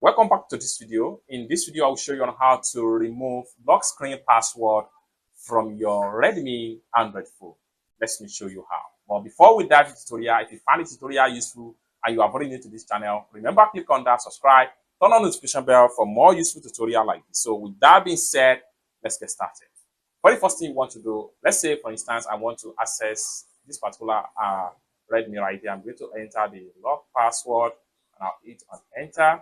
Welcome back to this video. In this video, I will show you on how to remove lock screen password from your Redmi Android phone. Let me show you how. But before we dive into the tutorial, if you find the tutorial useful and you are very new to this channel, remember click on that subscribe, turn on the notification bell for more useful tutorial like this. So with that being said, let's get started. Very first thing you want to do, let's say for instance, I want to access this particular Redmi right here. I'm going to enter the lock password and I'll hit on enter.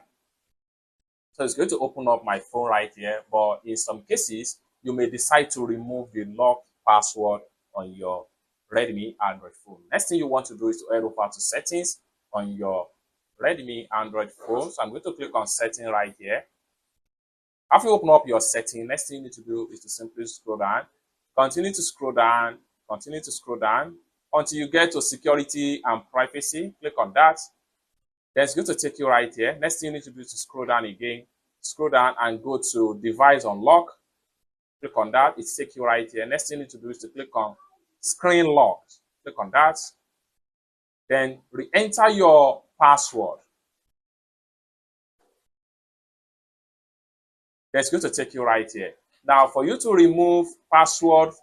So it's going to open up my phone right here, but in some cases, you may decide to remove the lock password on your Redmi Android phone. Next thing you want to do is to head over to settings on your Redmi Android phone. So I'm going to click on setting right here. After you open up your setting, next thing you need to do is to simply scroll down. Continue to scroll down, continue to scroll down until you get to security and privacy. Click on that. Then it's going to take you right here. Next thing you need to do is to scroll down again. Scroll down and go to device unlock. Click on that. It takes you right here. Next thing you need to do is to click on screen lock. Click on that. Then re-enter your password. Then it's going to take you right here. Now, for you to remove password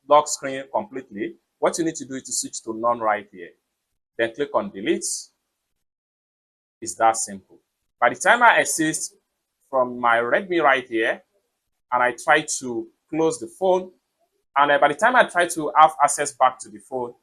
lock screen completely, what you need to do is to switch to none right here. Then click on delete. It's that simple. By the time I exit from my Redmi right here, and I try to close the phone, and by the time I try to have access back to the phone,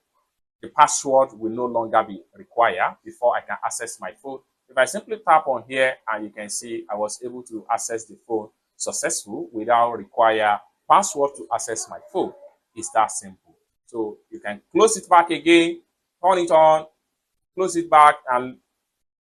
the password will no longer be required before I can access my phone. If I simply tap on here, and you can see I was able to access the phone successful without require password to access my phone. It's that simple. So you can close it back again, turn it on, close it back, and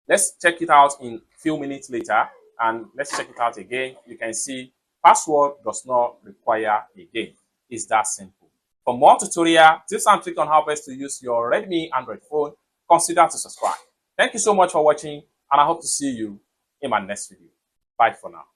let's check it out in a few minutes later, and let's check it out again. You can see password does not require again. It's that simple. For more tutorial, tips and tricks on how best to use your Redmi Android phone, consider to subscribe. Thank you so much for watching, and I hope to see you in my next video. Bye for now.